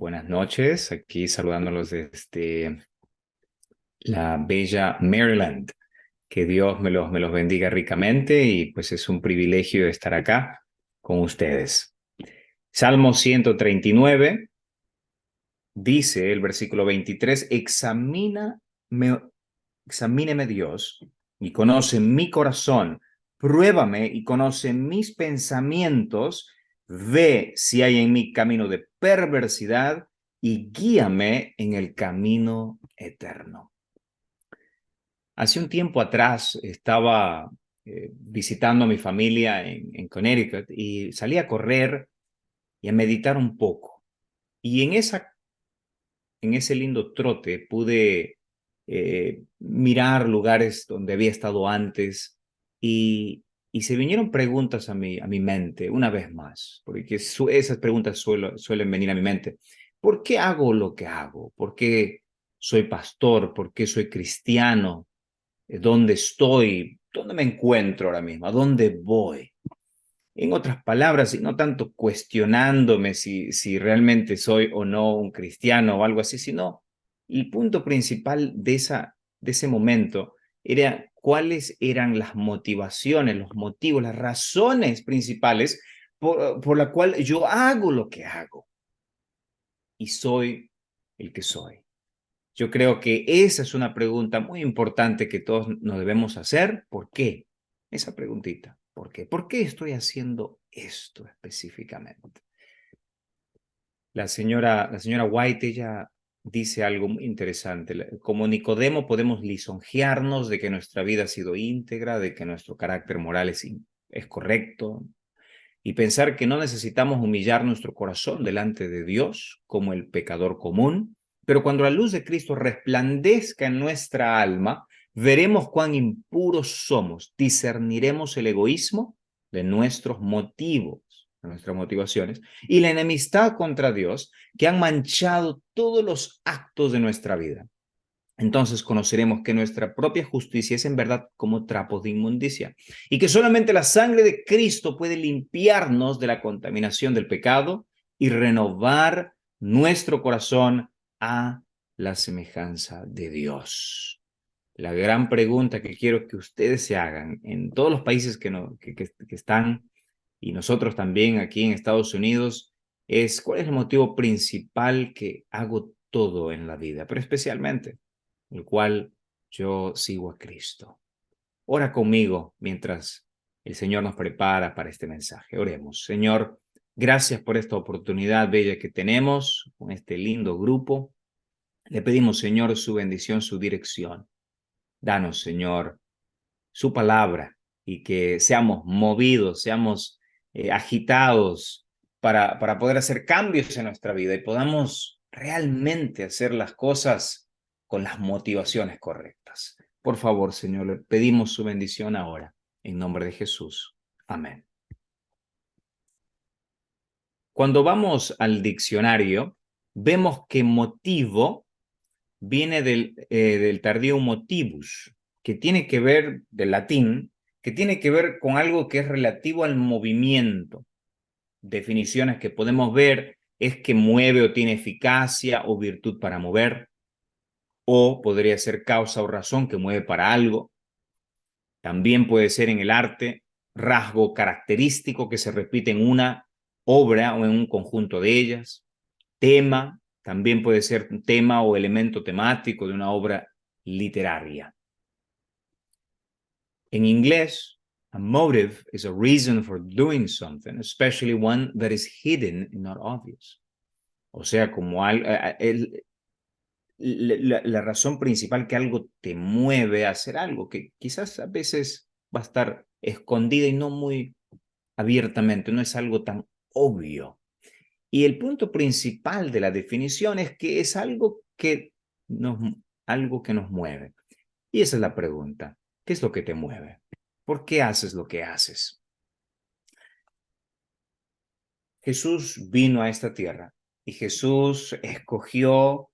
Buenas noches, aquí saludándolos desde la bella Maryland. Que Dios me los bendiga ricamente y pues es un privilegio estar acá con ustedes. Salmo 139 dice el versículo 23, examíneme Dios y conoce mi corazón, pruébame y conoce mis pensamientos, ve si hay en mí camino de perversidad y guíame en el camino eterno. Hace un tiempo atrás estaba visitando a mi familia en Connecticut y salí a correr y a meditar un poco. Y en ese lindo trote pude mirar lugares donde había estado antes y se vinieron preguntas a mi mente una vez más, porque esas preguntas suelen venir a mi mente. ¿Por qué hago lo que hago? ¿Por qué soy pastor? ¿Por qué soy cristiano? ¿Dónde estoy? ¿Dónde me encuentro ahora mismo? ¿A dónde voy? En otras palabras, y no tanto cuestionándome si realmente soy o no un cristiano o algo así, sino el punto principal de ese momento era cuáles eran las motivaciones, los motivos, las razones principales por la cual yo hago lo que hago y soy el que soy. Yo creo que esa es una pregunta muy importante que todos nos debemos hacer. ¿Por qué? Esa preguntita. ¿Por qué? ¿Por qué estoy haciendo esto específicamente? La señora White, ella dice algo muy interesante. Como Nicodemo podemos lisonjearnos de que nuestra vida ha sido íntegra, de que nuestro carácter moral es correcto, y pensar que no necesitamos humillar nuestro corazón delante de Dios como el pecador común, pero cuando la luz de Cristo resplandezca en nuestra alma, veremos cuán impuros somos, discerniremos el egoísmo de nuestros motivos, de nuestras motivaciones, y la enemistad contra Dios que han manchado todos los actos de nuestra vida. Entonces conoceremos que nuestra propia justicia es en verdad como trapos de inmundicia y que solamente la sangre de Cristo puede limpiarnos de la contaminación del pecado y renovar nuestro corazón a la semejanza de Dios. La gran pregunta que quiero que ustedes se hagan en todos los países que están y nosotros también aquí en Estados Unidos es ¿cuál es el motivo principal que hago todo en la vida? Pero especialmente el cual yo sigo a Cristo. Ora conmigo mientras el Señor nos prepara para este mensaje. Oremos. Señor, gracias por esta oportunidad bella que tenemos con este lindo grupo. Le pedimos, Señor, su bendición, su dirección. Danos, Señor, su palabra y que seamos movidos, seamos agitados para poder hacer cambios en nuestra vida y podamos realmente hacer las cosas con las motivaciones correctas. Por favor, Señor, le pedimos su bendición ahora, en nombre de Jesús. Amén. Cuando vamos al diccionario, vemos que motivo viene del tardío motivus, que tiene que ver, del latín, que tiene que ver con algo que es relativo al movimiento. Definiciones que podemos ver es que mueve o tiene eficacia o virtud para mover, o podría ser causa o razón que mueve para algo. También puede ser en el arte rasgo característico que se repite en una obra o en un conjunto de ellas. Tema, también puede ser un tema o elemento temático de una obra literaria. En inglés, a motive is a reason for doing something, especially one that is hidden and not obvious. O sea, como la razón principal que algo te mueve a hacer algo, que quizás a veces va a estar escondida y no muy abiertamente, no es algo tan obvio. Y el punto principal de la definición es que es nos, algo que nos mueve. Y esa es la pregunta. ¿Qué es lo que te mueve? ¿Por qué haces lo que haces? Jesús vino a esta tierra y Jesús escogió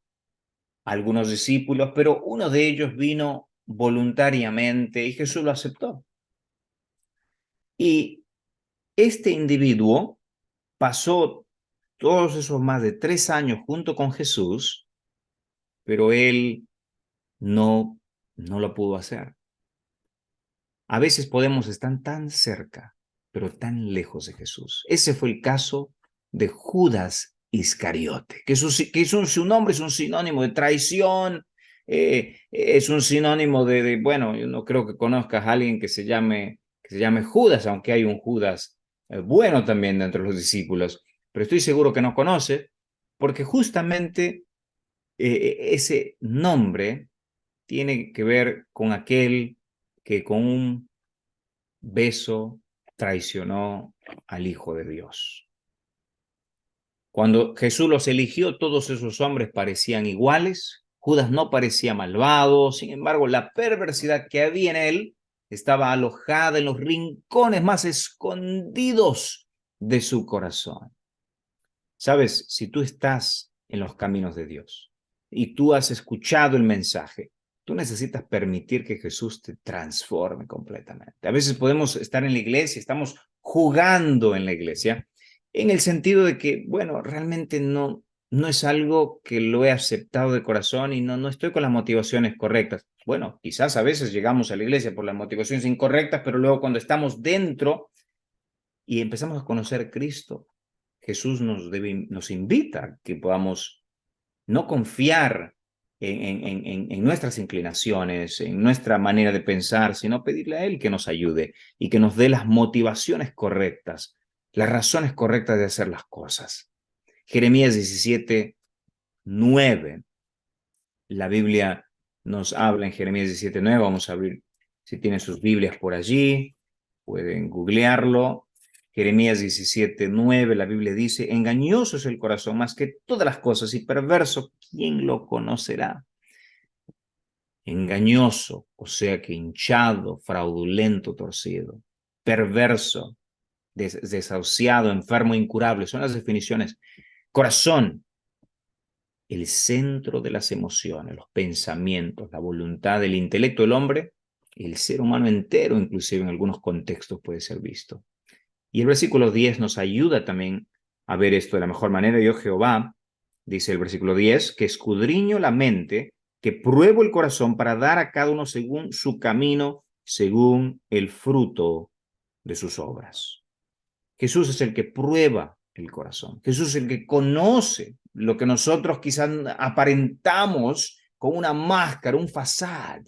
a algunos discípulos, pero uno de ellos vino voluntariamente y Jesús lo aceptó. Y este individuo pasó todos esos más de 3 años junto con Jesús, pero él no lo pudo hacer. A veces podemos estar tan cerca, pero tan lejos de Jesús. Ese fue el caso de Judas Iscariote, su nombre es un sinónimo de traición, es un sinónimo bueno, yo no creo que conozcas a alguien que se llame Judas, aunque hay un Judas bueno también dentro de los discípulos, pero estoy seguro que no conoce, porque justamente ese nombre tiene que ver con aquel que con un beso traicionó al Hijo de Dios. Cuando Jesús los eligió, todos esos hombres parecían iguales. Judas no parecía malvado, sin embargo, la perversidad que había en él estaba alojada en los rincones más escondidos de su corazón. Sabes, si tú estás en los caminos de Dios y tú has escuchado el mensaje, tú necesitas permitir que Jesús te transforme completamente. A veces podemos estar en la iglesia, estamos jugando en la iglesia, en el sentido de que, bueno, realmente no es algo que lo he aceptado de corazón y no estoy con las motivaciones correctas. Bueno, quizás a veces llegamos a la iglesia por las motivaciones incorrectas, pero luego cuando estamos dentro y empezamos a conocer a Cristo, Jesús nos invita a que podamos no confiar en nuestras inclinaciones, en nuestra manera de pensar, sino pedirle a Él que nos ayude y que nos dé las motivaciones correctas, las razones correctas de hacer las cosas. Jeremías 17:9. La Biblia nos habla en Jeremías 17:9. Vamos a abrir, si tienen sus Biblias por allí, pueden googlearlo. Jeremías 17:9, la Biblia dice, engañoso es el corazón más que todas las cosas y perverso, ¿quién lo conocerá? Engañoso, o sea que hinchado, fraudulento, torcido, perverso, desahuciado, enfermo, incurable, son las definiciones. Corazón, el centro de las emociones, los pensamientos, la voluntad, el intelecto del hombre, el ser humano entero, inclusive en algunos contextos puede ser visto. Y el versículo 10 nos ayuda también a ver esto de la mejor manera. Yo, Jehová, dice el versículo 10, que escudriño la mente, que pruebo el corazón para dar a cada uno según su camino, según el fruto de sus obras. Jesús es el que prueba el corazón. Jesús es el que conoce lo que nosotros quizás aparentamos con una máscara, un fasad.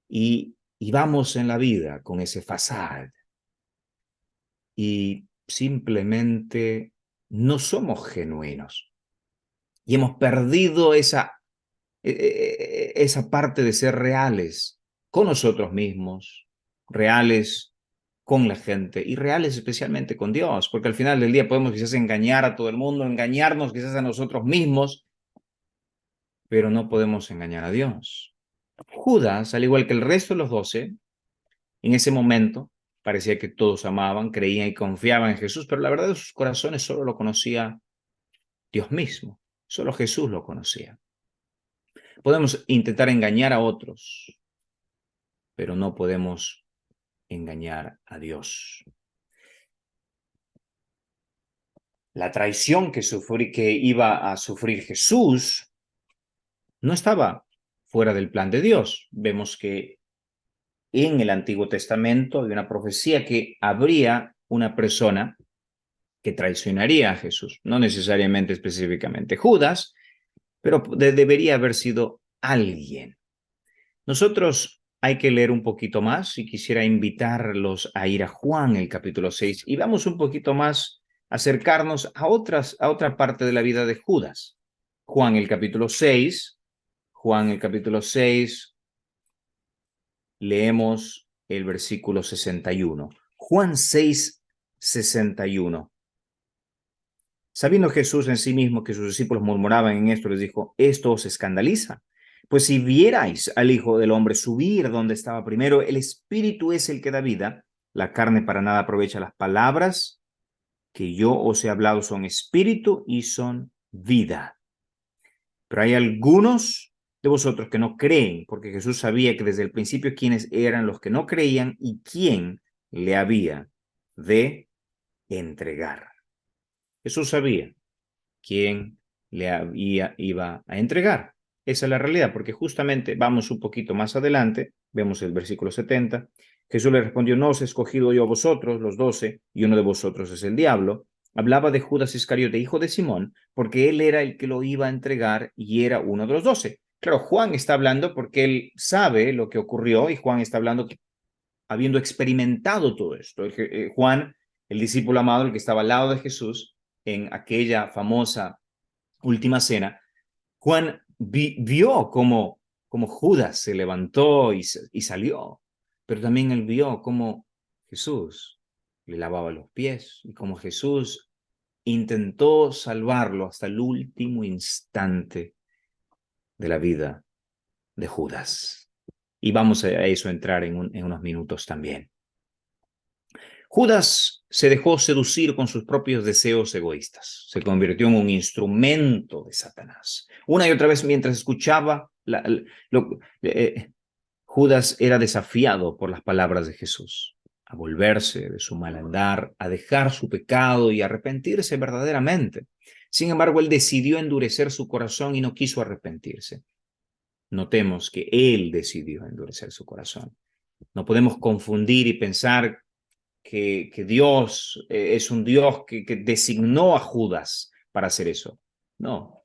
Y vamos en la vida con ese fasad. Y simplemente no somos genuinos. Y hemos perdido esa parte de ser reales con nosotros mismos, reales con la gente y reales especialmente con Dios, porque al final del día podemos quizás engañar a todo el mundo, engañarnos quizás a nosotros mismos, pero no podemos engañar a Dios. Judas, al igual que el resto de los 12, en ese momento parecía que todos amaban, creían y confiaban en Jesús, pero la verdad de sus corazones solo lo conocía Dios mismo, solo Jesús lo conocía. Podemos intentar engañar a otros, pero no podemos engañar a Dios. La traición que iba a sufrir Jesús no estaba fuera del plan de Dios. Vemos que en el Antiguo Testamento hay una profecía que habría una persona que traicionaría a Jesús, no necesariamente específicamente Judas, pero debería haber sido alguien. Nosotros hay que leer un poquito más y quisiera invitarlos a ir a Juan, el capítulo 6, y vamos un poquito más a acercarnos a otra parte de la vida de Judas. Juan, el capítulo 6, leemos el versículo 61. Juan 6:61. Sabiendo Jesús en sí mismo que sus discípulos murmuraban en esto, les dijo, ¿esto os escandaliza? Pues si vierais al Hijo del Hombre subir donde estaba primero, el Espíritu es el que da vida, la carne para nada aprovecha. Las palabras que yo os he hablado son espíritu y son vida. Pero hay algunos de vosotros que no creen, porque Jesús sabía que desde el principio quiénes eran los que no creían y quién le había de entregar. Jesús sabía quién iba a entregar. Esa es la realidad, porque justamente vamos un poquito más adelante, vemos el versículo 70, Jesús le respondió, no os he escogido yo a vosotros, los 12, y uno de vosotros es el diablo. Hablaba de Judas Iscariote, hijo de Simón, porque él era el que lo iba a entregar y era uno de los 12. Claro, Juan está hablando porque él sabe lo que ocurrió y Juan está hablando habiendo experimentado todo esto. Juan, el discípulo amado, el que estaba al lado de Jesús en aquella famosa última cena, Juan vio cómo Judas se levantó y salió, pero también él vio cómo Jesús le lavaba los pies y cómo Jesús intentó salvarlo hasta el último instante de la vida de Judas. Y vamos a eso entrar en unos minutos también. Judas se dejó seducir con sus propios deseos egoístas. Se convirtió en un instrumento de Satanás. Una y otra vez mientras escuchaba, Judas era desafiado por las palabras de Jesús a volverse de su mal andar, a dejar su pecado y arrepentirse verdaderamente. Sin embargo, él decidió endurecer su corazón y no quiso arrepentirse. Notemos que él decidió endurecer su corazón. No podemos confundir y pensar que Dios es un Dios que designó a Judas para hacer eso. No,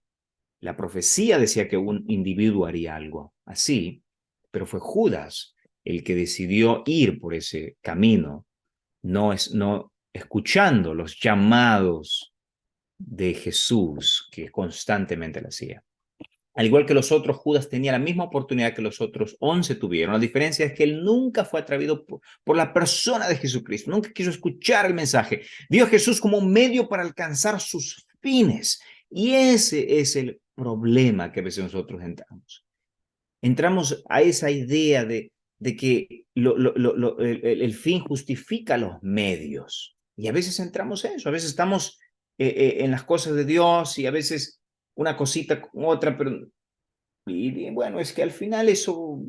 la profecía decía que un individuo haría algo así, pero fue Judas el que decidió ir por ese camino, no escuchando los llamados de Jesús que constantemente le hacía. Al igual que los otros, Judas tenía la misma oportunidad que los otros 11 tuvieron. La diferencia es que él nunca fue atrevido por la persona de Jesucristo, nunca quiso escuchar el mensaje. Vio a Jesús como un medio para alcanzar sus fines. Y ese es el problema que a veces nosotros entramos. Entramos a esa idea de que el fin justifica los medios. Y a veces entramos en eso, a veces estamos en las cosas de Dios y a veces una cosita con otra, pero y bueno, es que al final eso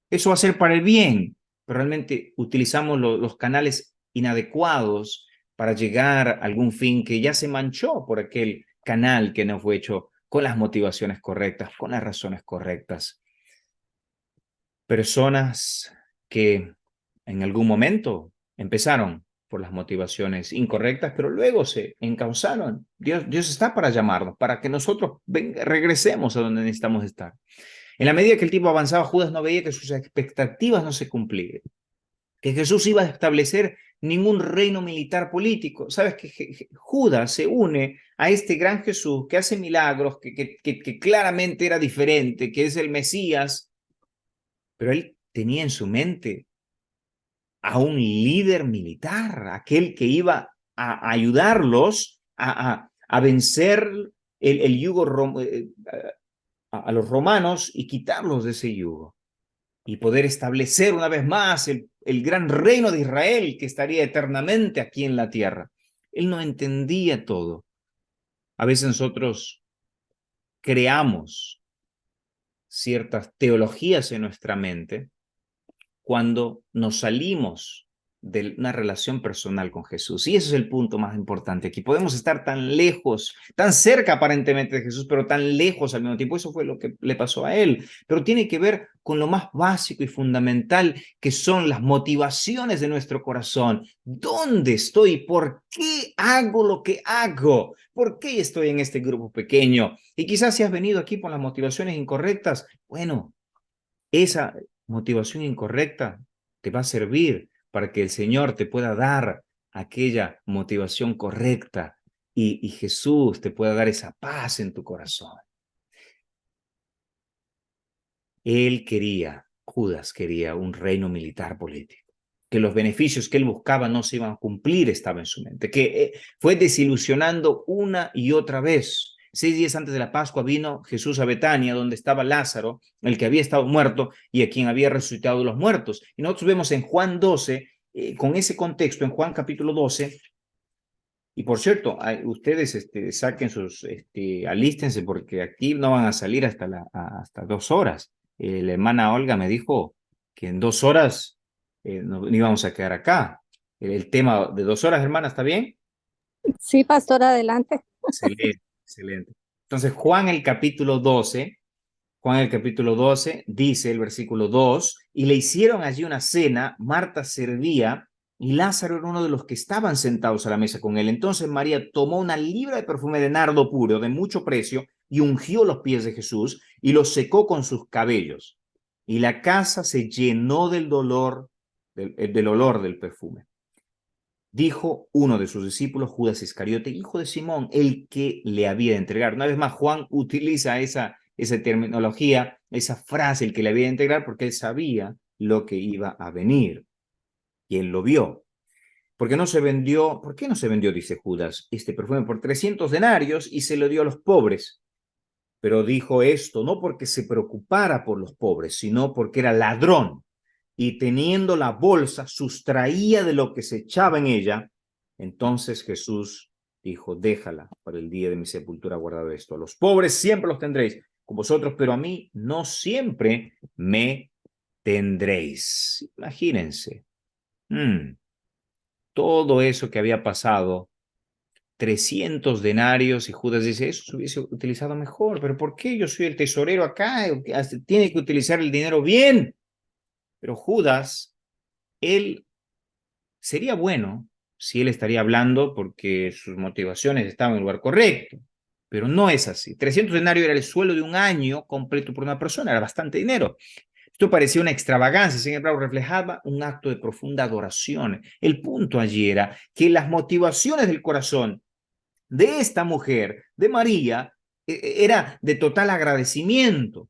va a ser para el bien, pero realmente utilizamos los canales inadecuados para llegar a algún fin que ya se manchó por aquel canal que no fue hecho con las motivaciones correctas, con las razones correctas. Personas que en algún momento empezaron por las motivaciones incorrectas, pero luego se encauzaron. Dios está para llamarnos, para que nosotros regresemos a donde necesitamos estar. En la medida que el tiempo avanzaba, Judas no veía que sus expectativas no se cumplían, que Jesús iba a establecer ningún reino militar político. Sabes que Judas se une a este gran Jesús que hace milagros, que claramente era diferente, que es el Mesías, pero él tenía en su mente a un líder militar, aquel que iba a ayudarlos a vencer el yugo a los romanos y quitarlos de ese yugo y poder establecer una vez más el gran reino de Israel que estaría eternamente aquí en la tierra. Él no entendía todo. A veces nosotros creamos ciertas teologías en nuestra mente cuando nos salimos de una relación personal con Jesús. Y ese es el punto más importante aquí. Podemos estar tan lejos, tan cerca aparentemente de Jesús, pero tan lejos al mismo tiempo. Eso fue lo que le pasó a él. Pero tiene que ver con lo más básico y fundamental, que son las motivaciones de nuestro corazón. ¿Dónde estoy? ¿Por qué hago lo que hago? ¿Por qué estoy en este grupo pequeño? Y quizás si has venido aquí por las motivaciones incorrectas, bueno, esa motivación incorrecta te va a servir para que el Señor te pueda dar aquella motivación correcta y Jesús te pueda dar esa paz en tu corazón. Judas quería un reino militar político, que los beneficios que él buscaba no se iban a cumplir, estaba en su mente, que fue desilusionando una y otra vez. 6 días antes de la Pascua vino Jesús a Betania, donde estaba Lázaro, el que había estado muerto y a quien había resucitado de los muertos. Y nosotros vemos en Juan 12, con ese contexto, en Juan capítulo 12, y por cierto, ustedes saquen alístense porque aquí no van a salir hasta 2 horas. La hermana Olga me dijo que en 2 horas no íbamos a quedar acá. El tema de 2 horas, hermana, ¿está bien? Sí, pastor, adelante. Excelente, excelente. Entonces, Juan el capítulo 12 dice el versículo 2, y le hicieron allí una cena, Marta servía y Lázaro era uno de los que estaban sentados a la mesa con él. Entonces María tomó una libra de perfume de nardo puro de mucho precio y ungió los pies de Jesús y los secó con sus cabellos. Y la casa se llenó del olor del perfume. Dijo uno de sus discípulos, Judas Iscariote, hijo de Simón, el que le había de entregar. Una vez más, Juan utiliza esa terminología, esa frase, el que le había de entregar, porque él sabía lo que iba a venir y él lo vio. ¿Por qué no se vendió, dice Judas, este perfume por 300 denarios y se lo dio a los pobres? Pero dijo esto no porque se preocupara por los pobres, sino porque era ladrón y teniendo la bolsa sustraía de lo que se echaba en ella. Entonces Jesús dijo, déjala para el día de mi sepultura guardado esto. A los pobres siempre los tendréis con vosotros, pero a mí no siempre me tendréis. Imagínense, todo eso que había pasado, 300 denarios, y Judas dice, eso se hubiese utilizado mejor, pero ¿por qué yo soy el tesorero acá? Tiene que utilizar el dinero bien. Pero Judas, él sería bueno si él estaría hablando porque sus motivaciones estaban en el lugar correcto, pero no es así. 300 denarios era el sueldo de un año completo por una persona, era bastante dinero. Esto parecía una extravagancia, sin embargo, reflejaba un acto de profunda adoración. El punto allí era que las motivaciones del corazón de esta mujer, de María, era de total agradecimiento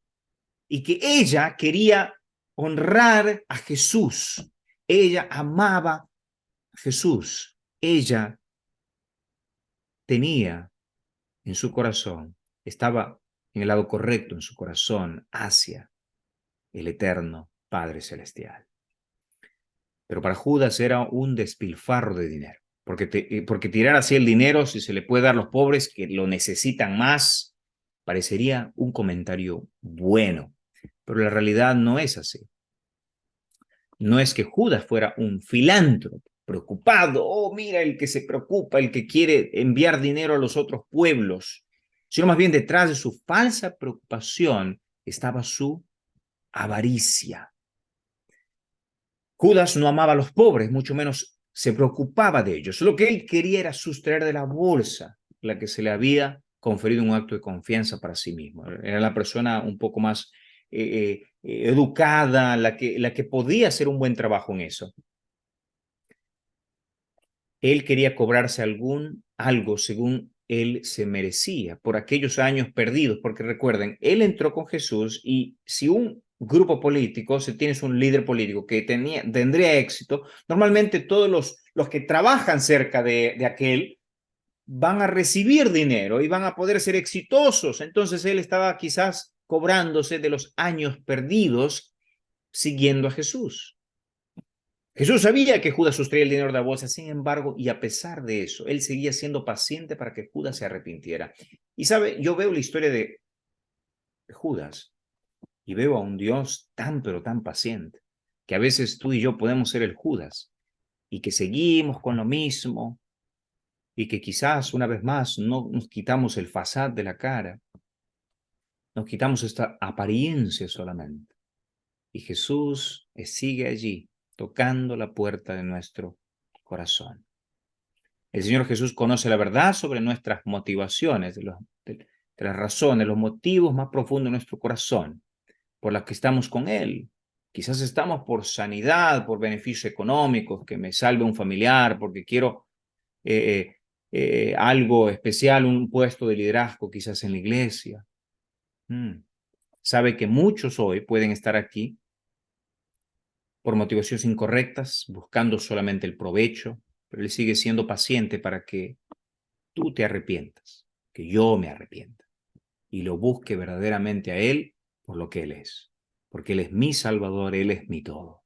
y que ella quería honrar a Jesús. Ella amaba a Jesús. Ella tenía en su corazón, estaba en el lado correcto en su corazón hacia el eterno Padre Celestial. Pero para Judas era un despilfarro de dinero, porque tirar así el dinero, si se le puede dar a los pobres que lo necesitan más, parecería un comentario bueno, pero la realidad no es así. No es que Judas fuera un filántropo, preocupado, oh, mira el que se preocupa, el que quiere enviar dinero a los otros pueblos, sino más bien detrás de su falsa preocupación estaba su avaricia. Judas no amaba a los pobres, mucho menos se preocupaba de ellos. Lo que él quería era sustraer de la bolsa la que se le había conferido un acto de confianza para sí mismo. Era la persona un poco más educada, la que podía hacer un buen trabajo en eso. Él quería cobrarse algo según él se merecía por aquellos años perdidos, porque recuerden, él entró con Jesús y si un grupo político, si tienes un líder político que tendría éxito, normalmente todos los que trabajan cerca de aquel van a recibir dinero y van a poder ser exitosos. Entonces él estaba quizás cobrándose de los años perdidos siguiendo a Jesús. Jesús sabía que Judas sustraía el dinero de la bolsa, sin embargo, y a pesar de eso, él seguía siendo paciente para que Judas se arrepintiera. Y sabe, yo veo la historia de Judas y veo a un Dios tan, pero tan paciente, que a veces tú y yo podemos ser el Judas y que seguimos con lo mismo y que quizás una vez más no nos quitamos el fasad de la cara, nos quitamos esta apariencia solamente. Y Jesús sigue allí, tocando la puerta de nuestro corazón. El Señor Jesús conoce la verdad sobre nuestras motivaciones, de las razones, los motivos más profundos de nuestro corazón, por las que estamos con Él. Quizás estamos por sanidad, por beneficios económicos, que me salve un familiar, porque quiero algo especial, un puesto de liderazgo quizás en la iglesia. Sabe que muchos hoy pueden estar aquí por motivaciones incorrectas, buscando solamente el provecho, pero Él sigue siendo paciente para que tú te arrepientas, que yo me arrepienta y lo busque verdaderamente a Él por lo que Él es, porque Él es mi Salvador, Él es mi todo.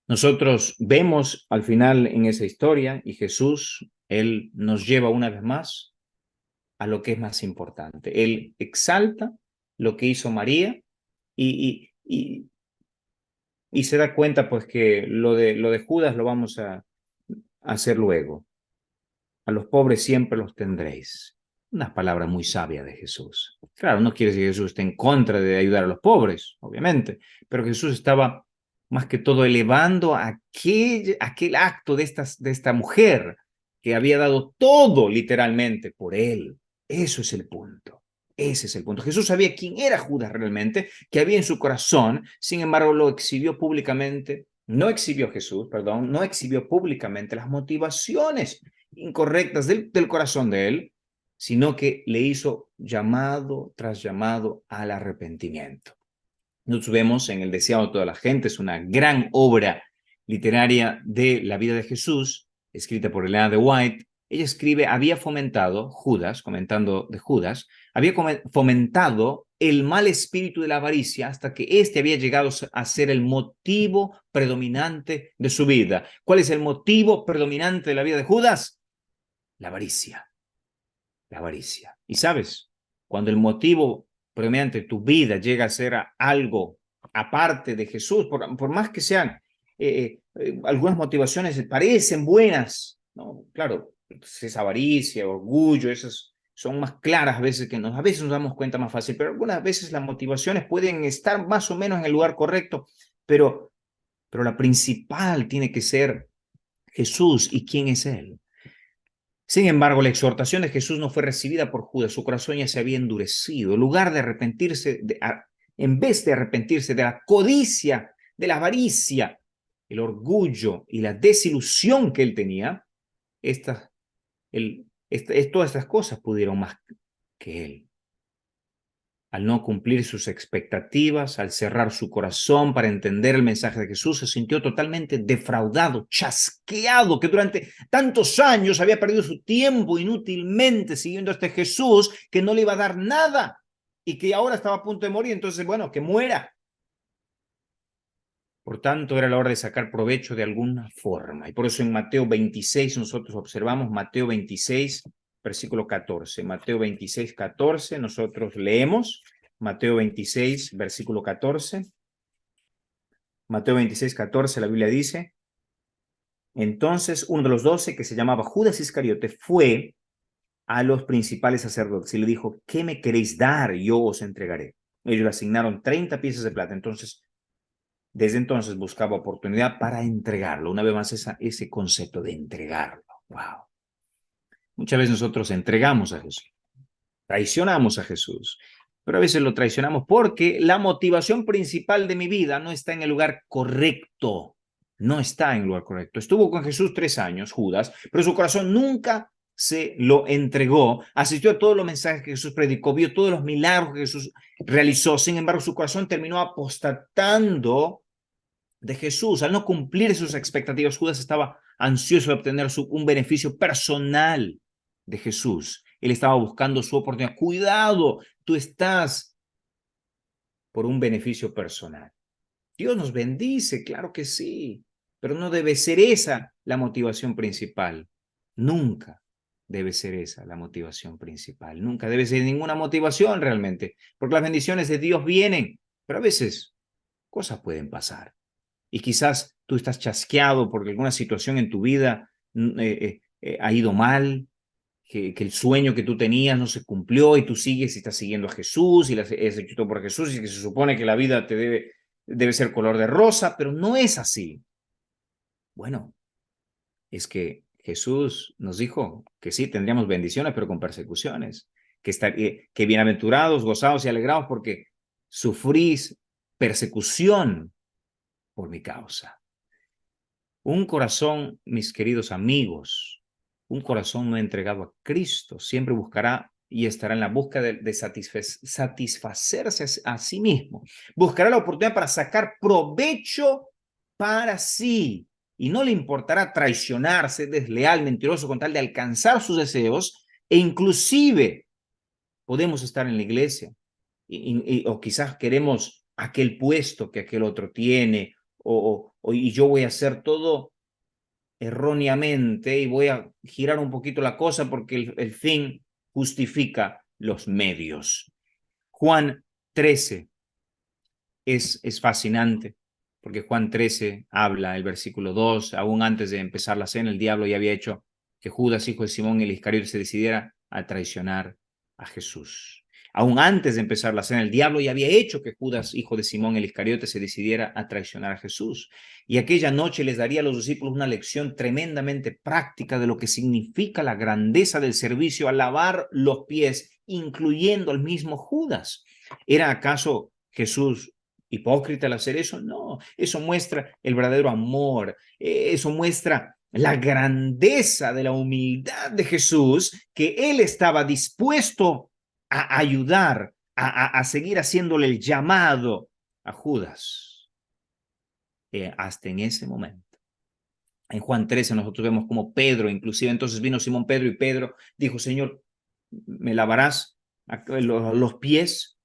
Nosotros vemos al final en esa historia y Jesús, Él nos lleva una vez más a lo que es más importante. Él exalta lo que hizo María y se da cuenta pues que lo de Judas lo vamos a hacer luego. a los pobres siempre los tendréis. Una palabra muy sabia de Jesús. Claro, no quiere decir que Jesús esté en contra de ayudar a los pobres, obviamente, pero Jesús estaba más que todo elevando aquel acto de esta mujer que había dado todo literalmente por él. Eso es el punto. Ese es el punto. Jesús sabía quién era Judas realmente, que había en su corazón, sin embargo lo exhibió públicamente. No exhibió Jesús, perdón, no exhibió públicamente las motivaciones incorrectas del corazón de él, sino que le hizo llamado tras llamado al arrepentimiento. Nosotros vemos en El deseado de toda la gente, es una gran obra literaria de la vida de Jesús, escrita por Elena de White. Ella escribe, había fomentado, Judas, comentando de Judas, había fomentado el mal espíritu de la avaricia hasta que éste había llegado a ser el motivo predominante de su vida. ¿Cuál es el motivo predominante de la vida de Judas? La avaricia. La avaricia. Y sabes, cuando el motivo predominante de tu vida llega a ser algo aparte de Jesús, por más que sean algunas motivaciones parecen buenas, ¿no? Claro, esa avaricia, orgullo, esas son más claras a veces a veces nos damos cuenta más fácil, pero algunas veces las motivaciones pueden estar más o menos en el lugar correcto, pero la principal tiene que ser Jesús y quién es Él. Sin embargo, la exhortación de Jesús no fue recibida por Judas, su corazón ya se había endurecido. En lugar de arrepentirse, en vez de arrepentirse de la codicia, de la avaricia, el orgullo y la desilusión que él tenía, todas estas cosas pudieron más que él. Al no cumplir sus expectativas, al cerrar su corazón para entender el mensaje de Jesús, se sintió totalmente defraudado, chasqueado, que durante tantos años había perdido su tiempo inútilmente siguiendo a este Jesús que no le iba a dar nada y que ahora estaba a punto de morir. Entonces, bueno, que muera. Por tanto, era la hora de sacar provecho de alguna forma. Y por eso en Mateo 26 nosotros observamos Mateo 26, versículo 14. Mateo 26, 14, nosotros leemos Mateo 26, versículo 14. Mateo 26, 14, la Biblia dice, entonces uno de los 12, que se llamaba Judas Iscariote, fue a los principales sacerdotes y le dijo, ¿qué me queréis dar? Yo os entregaré. Ellos le asignaron 30 piezas de plata. Desde entonces buscaba oportunidad para entregarlo. Una vez más ese concepto de entregarlo. Wow. Muchas veces nosotros entregamos a Jesús, traicionamos a Jesús, pero a veces lo traicionamos porque la motivación principal de mi vida no está en el lugar correcto. No está en el lugar correcto. Estuvo con Jesús 3 años, Judas, pero su corazón nunca se lo entregó. Asistió a todos los mensajes que Jesús predicó, vio todos los milagros que Jesús realizó. Sin embargo, su corazón terminó apostatando de Jesús. Al no cumplir sus expectativas, Judas estaba ansioso de obtener un beneficio personal de Jesús. Él estaba buscando su oportunidad. Cuidado, tú estás por un beneficio personal. Dios nos bendice, claro que sí, pero no debe ser esa la motivación principal. Nunca debe ser esa la motivación principal. Nunca debe ser ninguna motivación realmente, porque las bendiciones de Dios vienen, pero a veces cosas pueden pasar. Y quizás tú estás chasqueado porque alguna situación en tu vida ha ido mal, que el sueño que tú tenías no se cumplió y tú sigues y estás siguiendo a Jesús y las es hecho por Jesús y que se supone que la vida te debe ser color de rosa, pero no es así. Bueno, es que Jesús nos dijo que sí, tendríamos bendiciones, pero con persecuciones, que bienaventurados, gozados y alegrados porque sufrís persecución por mi causa. Un corazón, mis queridos amigos, un corazón no entregado a Cristo siempre buscará y estará en la búsqueda de satisfacerse a sí mismo. Buscará la oportunidad para sacar provecho para sí y no le importará traicionarse, desleal, mentiroso con tal de alcanzar sus deseos e inclusive podemos estar en la iglesia o quizás queremos aquel puesto que aquel otro tiene y yo voy a hacer todo erróneamente y voy a girar un poquito la cosa porque el fin justifica los medios. Juan 13 es fascinante porque Juan 13 habla, el versículo 2, aún antes de empezar la cena, el diablo ya había hecho que Judas, hijo de Simón el Iscariote, se decidiera a traicionar a Jesús. Aún antes de empezar la cena, el diablo ya había hecho que Judas, hijo de Simón el Iscariote, se decidiera a traicionar a Jesús. Y aquella noche les daría a los discípulos una lección tremendamente práctica de lo que significa la grandeza del servicio al lavar los pies, incluyendo al mismo Judas. ¿Era acaso Jesús hipócrita al hacer eso? No, eso muestra el verdadero amor, eso muestra la grandeza de la humildad de Jesús, que él estaba dispuesto a ayudar, a seguir haciéndole el llamado a Judas hasta en ese momento. En Juan 13 nosotros vemos como Pedro, inclusive entonces vino Simón Pedro y Pedro dijo, Señor, ¿me lavarás los pies?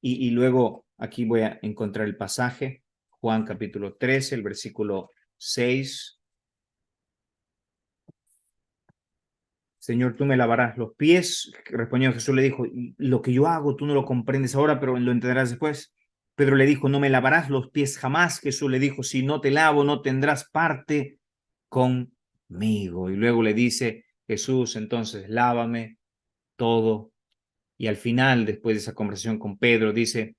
Y luego aquí voy a encontrar el pasaje, Juan capítulo 13, el versículo 6. Señor, tú me lavarás los pies. Respondió Jesús, le dijo, lo que yo hago tú no lo comprendes ahora, pero lo entenderás después. Pedro le dijo, no me lavarás los pies jamás. Jesús le dijo, si no te lavo, no tendrás parte conmigo. Y luego le dice Jesús, entonces lávame todo. Y al final, después de esa conversación con Pedro, dice,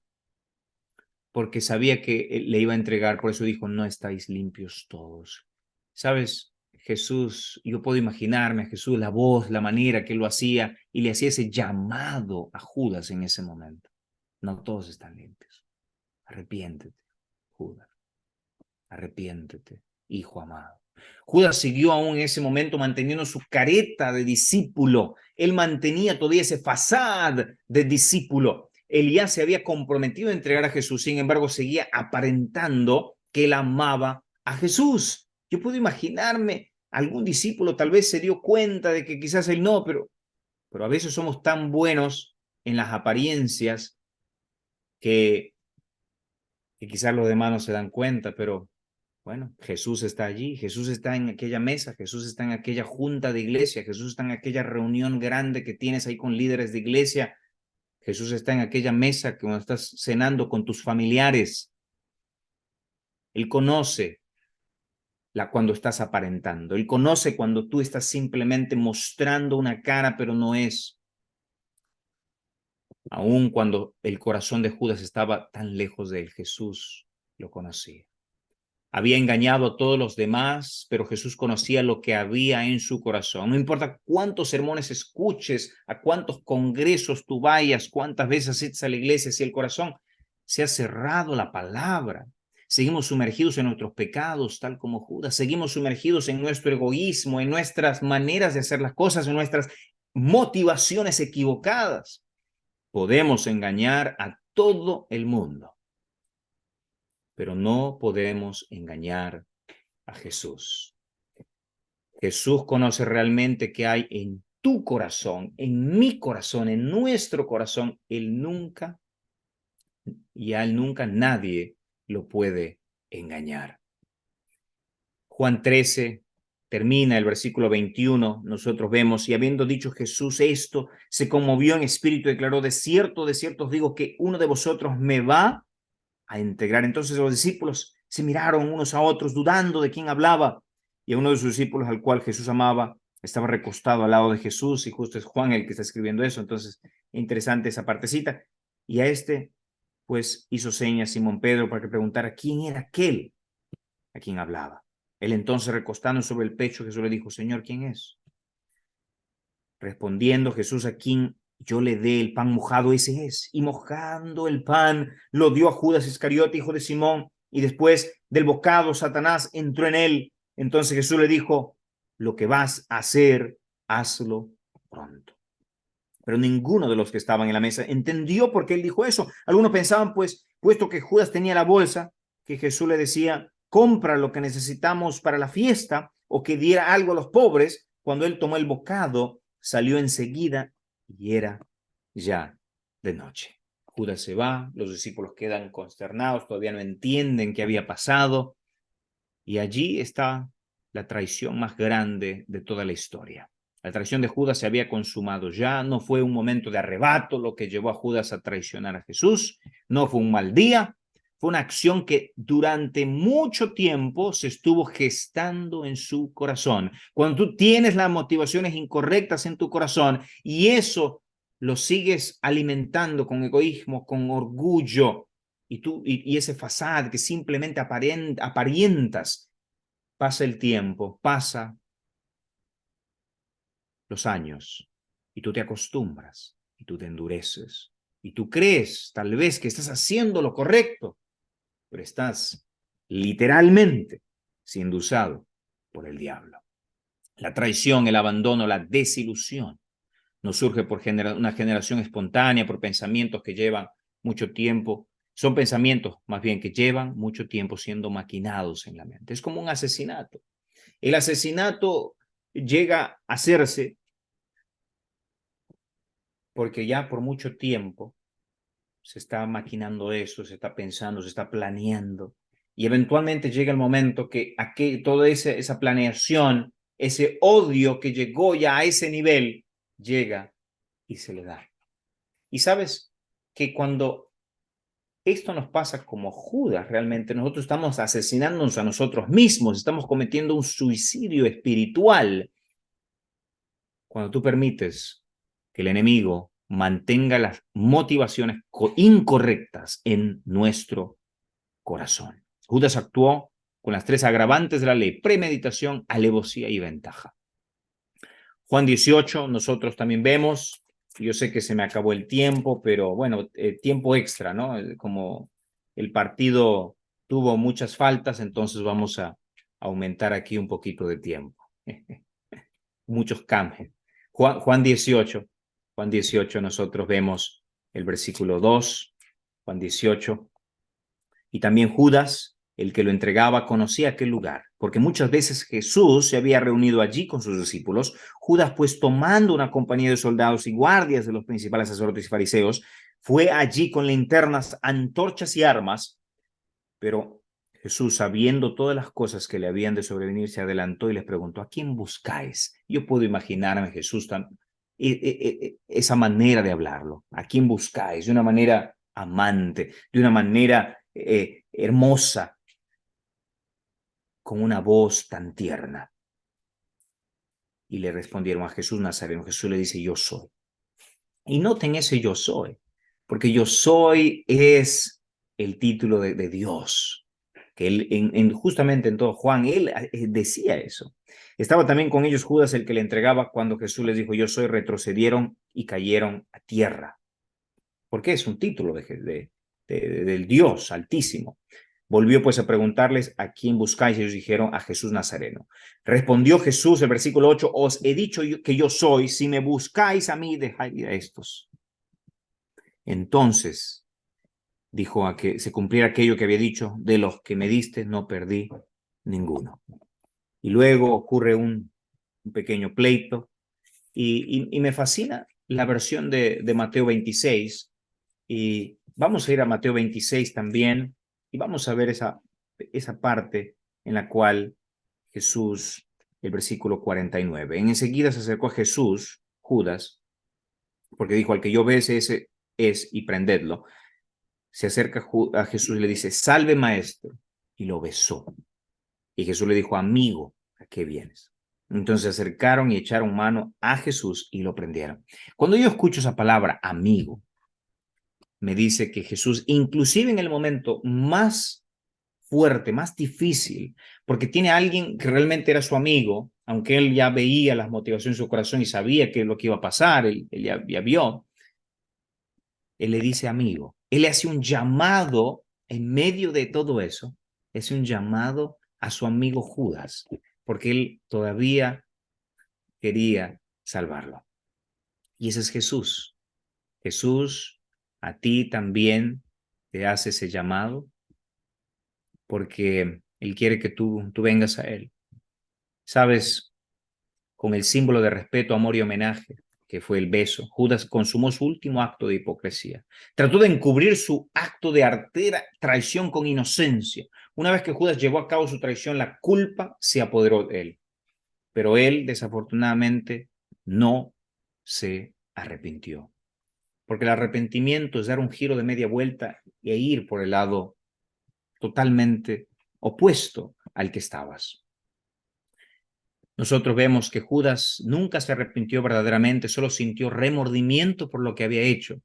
porque sabía que le iba a entregar, por eso dijo, no estáis limpios todos. ¿Sabes? Jesús, yo puedo imaginarme a Jesús, la voz, la manera que lo hacía, y le hacía ese llamado a Judas en ese momento. No todos están limpios. Arrepiéntete, Judas. Arrepiéntete, hijo amado. Judas siguió aún en ese momento manteniendo su careta de discípulo. Él mantenía todavía ese fasad de discípulo. Él ya se había comprometido a entregar a Jesús, sin embargo, seguía aparentando que él amaba a Jesús. Yo puedo imaginarme, algún discípulo tal vez se dio cuenta de que quizás él no, pero a veces somos tan buenos en las apariencias que quizás los demás no se dan cuenta, pero bueno, Jesús está allí, Jesús está en aquella mesa, Jesús está en aquella junta de iglesia, Jesús está en aquella reunión grande que tienes ahí con líderes de iglesia, Jesús está en aquella mesa que cuando estás cenando con tus familiares. Él conoce cuando estás aparentando, Él conoce cuando tú estás simplemente mostrando una cara, pero no es. Aun cuando el corazón de Judas estaba tan lejos de él, Jesús lo conocía. Había engañado a todos los demás, pero Jesús conocía lo que había en su corazón. No importa cuántos sermones escuches, a cuántos congresos tú vayas, cuántas veces asistes a la iglesia, si el corazón se ha cerrado la palabra, seguimos sumergidos en nuestros pecados, tal como Judas, seguimos sumergidos en nuestro egoísmo, en nuestras maneras de hacer las cosas, en nuestras motivaciones equivocadas. Podemos engañar a todo el mundo, pero no podemos engañar a Jesús. Jesús conoce realmente qué hay en tu corazón, en mi corazón, en nuestro corazón. Él nunca, y a él nunca nadie lo puede engañar. Juan 13 termina el versículo 21. Nosotros vemos, y habiendo dicho Jesús esto, se conmovió en espíritu y declaró, de cierto os digo que uno de vosotros me va a integrar. Entonces los discípulos se miraron unos a otros dudando de quién hablaba, y a uno de sus discípulos al cual Jesús amaba estaba recostado al lado de Jesús, y justo es Juan el que está escribiendo eso. Entonces interesante esa partecita. Y a este pues hizo señas Simón Pedro para que preguntara quién era aquel a quien hablaba. Él entonces, recostando sobre el pecho, Jesús le dijo, Señor, ¿quién es? Respondiendo Jesús, a quien yo le dé el pan mojado, ese es. Y mojando el pan, lo dio a Judas Iscariote, hijo de Simón. Y después del bocado, Satanás entró en él. Entonces Jesús le dijo, lo que vas a hacer, hazlo pronto. Pero ninguno de los que estaban en la mesa entendió por qué él dijo eso. Algunos pensaban, pues, puesto que Judas tenía la bolsa, que Jesús le decía, compra lo que necesitamos para la fiesta, o que diera algo a los pobres. Cuando él tomó el bocado, salió enseguida y era ya de noche. Judas se va, los discípulos quedan consternados, todavía no entienden qué había pasado, y allí está la traición más grande de toda la historia. La traición de Judas se había consumado ya, no fue un momento de arrebato lo que llevó a Judas a traicionar a Jesús, no fue un mal día, Fue una acción que durante mucho tiempo se estuvo gestando en su corazón. Cuando tú tienes las motivaciones incorrectas en tu corazón y eso lo sigues alimentando con egoísmo, con orgullo y ese fasad que simplemente aparentas, pasa el tiempo, pasa los años y tú te acostumbras y tú te endureces y tú crees tal vez que estás haciendo lo correcto, pero estás literalmente siendo usado por el diablo. La traición, el abandono, la desilusión no surge por una generación espontánea, por pensamientos que llevan mucho tiempo. Son pensamientos más bien que llevan mucho tiempo siendo maquinados en la mente. Es como un asesinato. El asesinato llega a hacerse porque ya por mucho tiempo se está maquinando eso, se está pensando, se está planeando. Y eventualmente llega el momento que toda esa planeación, ese odio que llegó ya a ese nivel, llega y se le da. Y sabes que cuando esto nos pasa como Judas, realmente nosotros estamos asesinándonos a nosotros mismos, estamos cometiendo un suicidio espiritual. Cuando tú permites que el enemigo mantenga las motivaciones incorrectas en nuestro corazón. Judas actuó con las tres agravantes de la ley: premeditación, alevosía y ventaja. Juan 18, nosotros también vemos, yo sé que se me acabó el tiempo, pero bueno, tiempo extra, ¿no? Como el partido tuvo muchas faltas, entonces vamos a aumentar aquí un poquito de tiempo. Muchos cambios. Juan 18, Juan 18, nosotros vemos el versículo 2, Juan 18, y también Judas, el que lo entregaba, conocía aquel lugar, porque muchas veces Jesús se había reunido allí con sus discípulos. Judas, pues tomando una compañía de soldados y guardias de los principales sacerdotes y fariseos, fue allí con linternas, antorchas y armas, pero Jesús, sabiendo todas las cosas que le habían de sobrevenir, se adelantó y les preguntó: ¿a quién buscáis? Yo puedo imaginarme a Jesús esa manera de hablarlo. ¿A quién buscáis? De una manera amante, de una manera hermosa, con una voz tan tierna. Y le respondieron: a Jesús Nazareno. Jesús le dice: yo soy. Y noten ese yo soy, porque yo soy es el título de Dios, que él justamente en todo Juan, él decía eso. Estaba también con ellos Judas, el que le entregaba. Cuando Jesús les dijo: yo soy, retrocedieron y cayeron a tierra, porque es un título del Dios Altísimo. Volvió pues a preguntarles: ¿a quién buscáis? Y ellos dijeron: a Jesús Nazareno. Respondió Jesús, el versículo 8, os he dicho que yo soy, si me buscáis a mí, dejad ir a estos. Entonces dijo: a que se cumpliera aquello que había dicho: de los que me diste no perdí ninguno. Y luego ocurre un pequeño pleito y me fascina la versión de Mateo 26, y vamos a ir a Mateo 26 también y vamos a ver esa parte en la cual Jesús, el versículo 49, enseguida se acercó a Jesús, Judas, porque dijo: al que yo bese, ese es, y prendedlo. Se acerca a Jesús y le dice: salve, maestro, y lo besó. Y Jesús le dijo: amigo, ¿a qué vienes? Entonces se acercaron y echaron mano a Jesús y lo prendieron. Cuando yo escucho esa palabra amigo, me dice que Jesús, inclusive en el momento más fuerte, más difícil, porque tiene a alguien que realmente era su amigo, aunque él ya veía las motivaciones en su corazón y sabía que lo que iba a pasar, él ya vio, él le dice amigo. Él le hace un llamado en medio de todo eso, es un llamado a su amigo Judas, porque él todavía quería salvarlo. Y ese es Jesús. Jesús a ti también te hace ese llamado, porque Él quiere que tú vengas a Él. Sabes, con el símbolo de respeto, amor y homenaje, que fue el beso, Judas consumó su último acto de hipocresía. Trató de encubrir su acto de artera traición con inocencia. Una vez que Judas llevó a cabo su traición, la culpa se apoderó de él. Pero él, desafortunadamente, no se arrepintió. Porque el arrepentimiento es dar un giro de media vuelta e ir por el lado totalmente opuesto al que estabas. Nosotros vemos que Judas nunca se arrepintió verdaderamente, solo sintió remordimiento por lo que había hecho,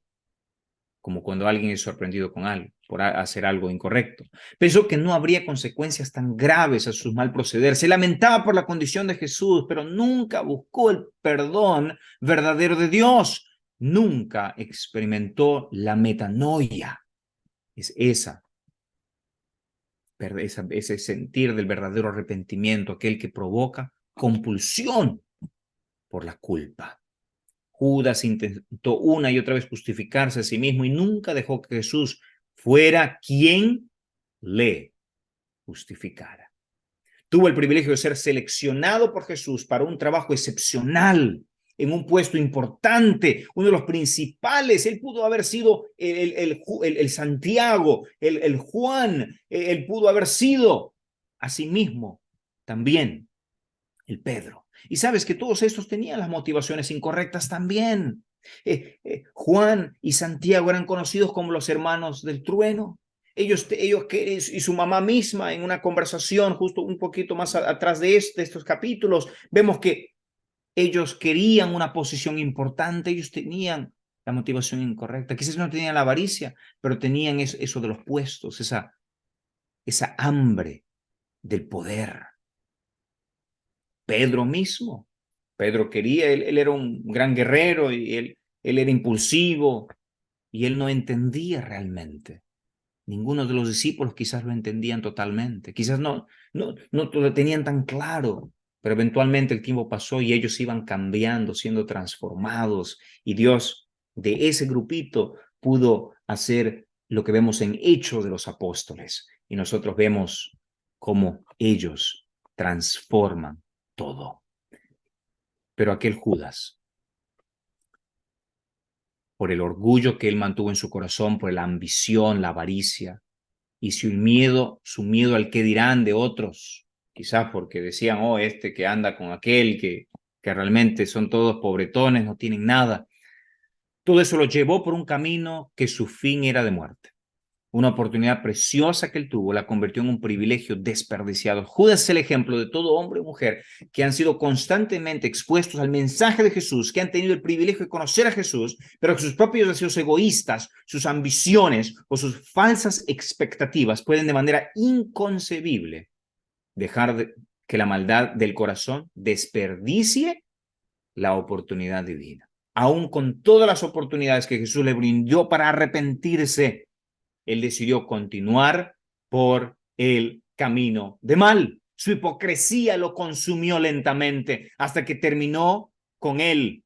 como cuando alguien es sorprendido con algo, por hacer algo incorrecto. Pensó que no habría consecuencias tan graves a su mal proceder. Se lamentaba por la condición de Jesús, pero nunca buscó el perdón verdadero de Dios. Nunca experimentó la metanoia. Es ese sentir del verdadero arrepentimiento, aquel que provoca compulsión por la culpa. Judas intentó una y otra vez justificarse a sí mismo y nunca dejó que Jesús fuera quien le justificara. Tuvo el privilegio de ser seleccionado por Jesús para un trabajo excepcional, en un puesto importante, uno de los principales. Él pudo haber sido el Santiago, el Juan, él pudo haber sido asimismo también el Pedro. Y sabes que todos estos tenían las motivaciones incorrectas también. Juan y Santiago eran conocidos como los hermanos del trueno. Ellos y su mamá misma, en una conversación justo un poquito más atrás de estos capítulos, vemos que ellos querían una posición importante, ellos tenían la motivación incorrecta. Quizás no tenían la avaricia, pero tenían eso de los puestos, esa hambre del poder. Pedro mismo. Pedro quería, él era un gran guerrero y él era impulsivo y él no entendía realmente. Ninguno de los discípulos quizás lo entendían totalmente, quizás no lo tenían tan claro, pero eventualmente el tiempo pasó y ellos iban cambiando, siendo transformados y Dios de ese grupito pudo hacer lo que vemos en Hechos de los Apóstoles y nosotros vemos cómo ellos transforman todo. Pero aquel Judas, por el orgullo que él mantuvo en su corazón, por la ambición, la avaricia, y su miedo al qué dirán de otros, quizás porque decían, oh, este que anda con aquel, que realmente son todos pobretones, no tienen nada. Todo eso lo llevó por un camino que su fin era de muerte. Una oportunidad preciosa que él tuvo la convirtió en un privilegio desperdiciado. Judas es el ejemplo de todo hombre o mujer que han sido constantemente expuestos al mensaje de Jesús, que han tenido el privilegio de conocer a Jesús, pero que sus propios deseos egoístas, sus ambiciones o sus falsas expectativas pueden de manera inconcebible dejar que la maldad del corazón desperdicie la oportunidad divina. Aún con todas las oportunidades que Jesús le brindó para arrepentirse, él decidió continuar por el camino de mal. Su hipocresía lo consumió lentamente hasta que terminó con él.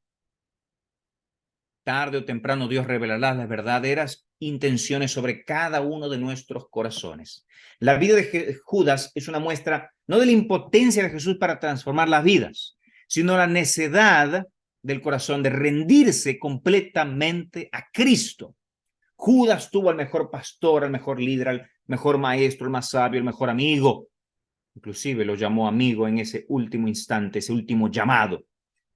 Tarde o temprano Dios revelará las verdaderas intenciones sobre cada uno de nuestros corazones. La vida de Judas es una muestra no de la impotencia de Jesús para transformar las vidas, sino la necedad del corazón de rendirse completamente a Cristo. Judas tuvo al mejor pastor, al mejor líder, al mejor maestro, el más sabio, el mejor amigo. Inclusive lo llamó amigo en ese último instante, ese último llamado.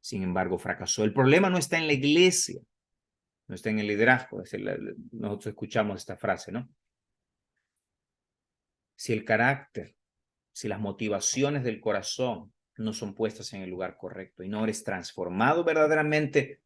Sin embargo, fracasó. El problema no está en la iglesia, no está en el liderazgo. Nosotros escuchamos esta frase, ¿no? Si el carácter, si las motivaciones del corazón no son puestas en el lugar correcto y no eres transformado verdaderamente,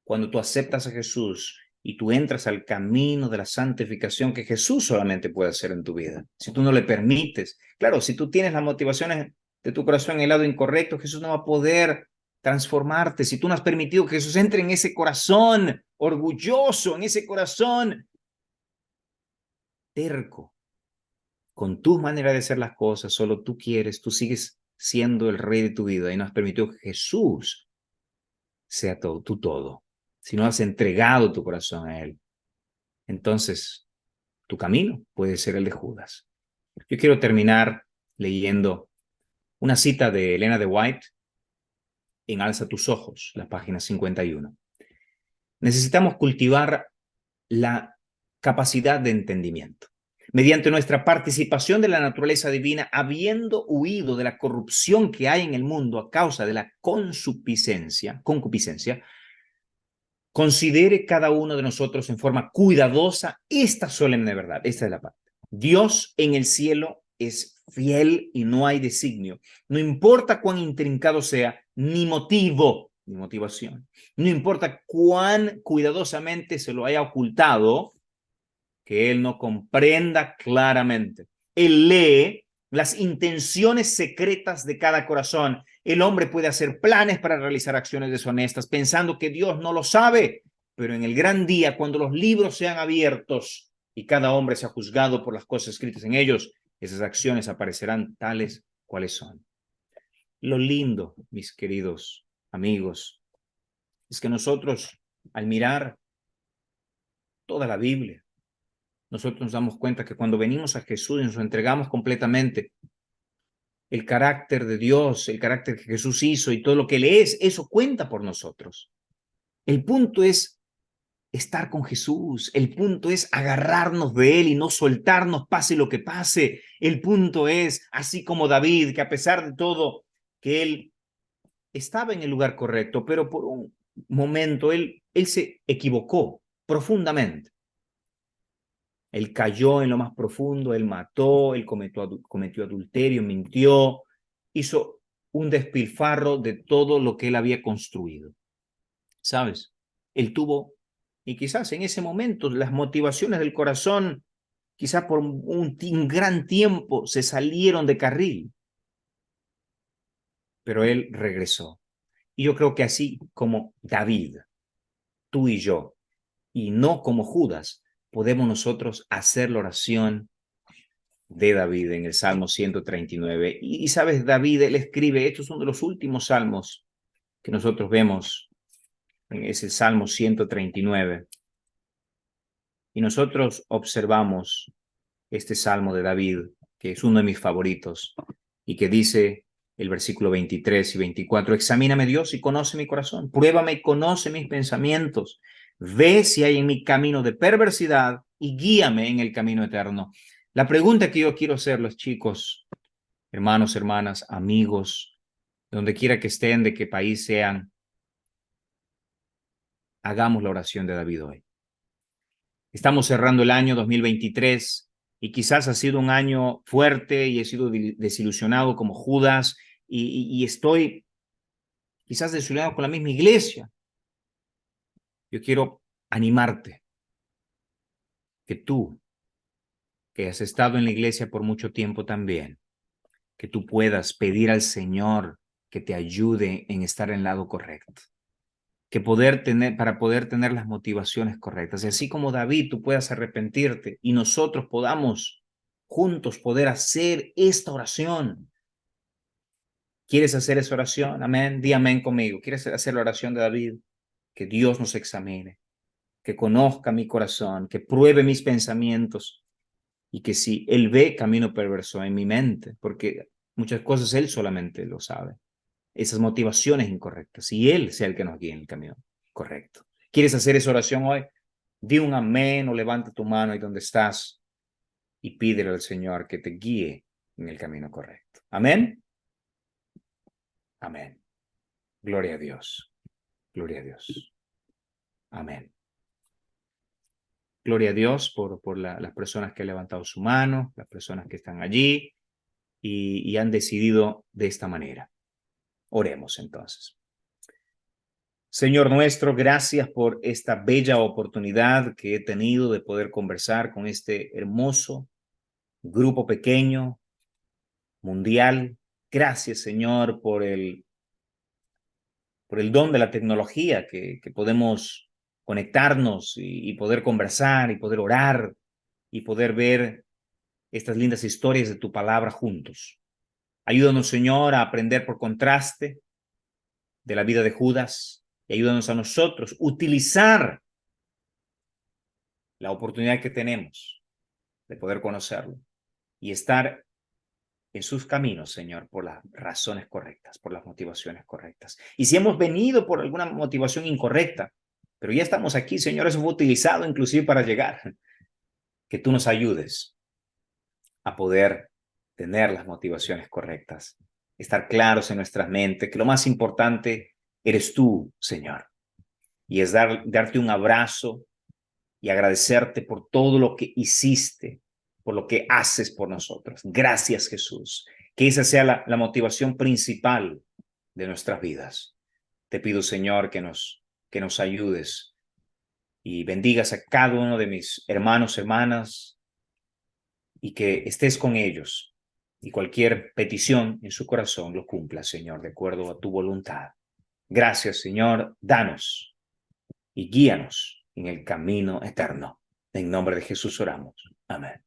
cuando tú aceptas a Jesús y tú entras al camino de la santificación que Jesús solamente puede hacer en tu vida, si tú no le permites, claro, si tú tienes las motivaciones de tu corazón en el lado incorrecto, Jesús no va a poder transformarte. Si tú no has permitido que Jesús entre en ese corazón orgulloso, en ese corazón terco, con tu manera de hacer las cosas, solo tú quieres, tú sigues siendo el rey de tu vida y no has permitido que Jesús sea todo, tu todo. Si no has entregado tu corazón a Él, entonces tu camino puede ser el de Judas. Yo quiero terminar leyendo una cita de Elena de White en Alza tus ojos, la página 51. Necesitamos cultivar la capacidad de entendimiento. Mediante nuestra participación de la naturaleza divina, habiendo huido de la corrupción que hay en el mundo a causa de la concupiscencia, considere cada uno de nosotros en forma cuidadosa esta solemne verdad. Esta es la parte. Dios en el cielo es fiel y no hay designio. No importa cuán intrincado sea, ni motivo, ni motivación. No importa cuán cuidadosamente se lo haya ocultado, que Él no comprenda claramente. Él lee las intenciones secretas de cada corazón. El hombre puede hacer planes para realizar acciones deshonestas, pensando que Dios no lo sabe, pero en el gran día, cuando los libros sean abiertos y cada hombre sea juzgado por las cosas escritas en ellos, esas acciones aparecerán tales cuales son. Lo lindo, mis queridos amigos, es que nosotros, al mirar toda la Biblia, nosotros nos damos cuenta que cuando venimos a Jesús y nos entregamos completamente, el carácter de Dios, el carácter que Jesús hizo y todo lo que Él es, eso cuenta por nosotros. El punto es estar con Jesús. El punto es agarrarnos de Él y no soltarnos pase lo que pase. El punto es, así como David, que a pesar de todo, que él estaba en el lugar correcto, pero por un momento él se equivocó profundamente. Él cayó en lo más profundo, él mató, él cometió adulterio, mintió, hizo un despilfarro de todo lo que él había construido. ¿Sabes? Él tuvo, y quizás en ese momento, las motivaciones del corazón, quizás por un gran tiempo, se salieron de carril, pero él regresó. Y yo creo que así como David, tú y yo, y no como Judas, podemos nosotros hacer la oración de David en el Salmo 139. Y sabes, David, él escribe, estos son de los últimos salmos que nosotros vemos, es el Salmo 139. Y nosotros observamos este Salmo de David, que es uno de mis favoritos, y que dice el versículo 23 y 24, examíname Dios y conoce mi corazón, pruébame y conoce mis pensamientos, ve si hay en mi camino de perversidad y guíame en el camino eterno. La pregunta que yo quiero hacerles, chicos, hermanos, hermanas, amigos, donde quiera que estén, de qué país sean, hagamos la oración de David hoy. Estamos cerrando el año 2023 y quizás ha sido un año fuerte y he sido desilusionado como Judas y estoy quizás desilusionado con la misma iglesia. Yo quiero animarte que tú, que has estado en la iglesia por mucho tiempo también, que tú puedas pedir al Señor que te ayude en estar en el lado correcto, que para poder tener las motivaciones correctas. Y así como David, tú puedas arrepentirte y nosotros podamos juntos poder hacer esta oración. ¿Quieres hacer esa oración? Amén. Di amén conmigo. ¿Quieres hacer la oración de David? Que Dios nos examine, que conozca mi corazón, que pruebe mis pensamientos y que si Él ve camino perverso en mi mente, porque muchas cosas Él solamente lo sabe, esas motivaciones incorrectas, y Él sea el que nos guíe en el camino correcto. ¿Quieres hacer esa oración hoy? Di un amén o levanta tu mano ahí donde estás y pídele al Señor que te guíe en el camino correcto. Amén. Amén. Gloria a Dios. Gloria a Dios. Amén. Gloria a Dios por las personas que han levantado su mano, las personas que están allí y han decidido de esta manera. Oremos entonces. Señor nuestro, gracias por esta bella oportunidad que he tenido de poder conversar con este hermoso grupo pequeño, mundial. Gracias, Señor, por el don de la tecnología, que podemos conectarnos y poder conversar y poder orar y poder ver estas lindas historias de tu palabra juntos. Ayúdanos, Señor, a aprender por contraste de la vida de Judas y ayúdanos a nosotros utilizar la oportunidad que tenemos de poder conocerlo y estar en sus caminos, Señor, por las razones correctas, por las motivaciones correctas. Y si hemos venido por alguna motivación incorrecta, pero ya estamos aquí, Señor, eso fue utilizado inclusive para llegar, que tú nos ayudes a poder tener las motivaciones correctas, estar claros en nuestras mentes, que lo más importante eres tú, Señor, y es darte un abrazo y agradecerte por todo lo que hiciste por lo que haces por nosotros. Gracias, Jesús. Que esa sea la motivación principal de nuestras vidas. Te pido, Señor, que nos ayudes y bendigas a cada uno de mis hermanos, hermanas, y que estés con ellos. Y cualquier petición en su corazón lo cumpla, Señor, de acuerdo a tu voluntad. Gracias, Señor. Danos y guíanos en el camino eterno. En nombre de Jesús oramos. Amén.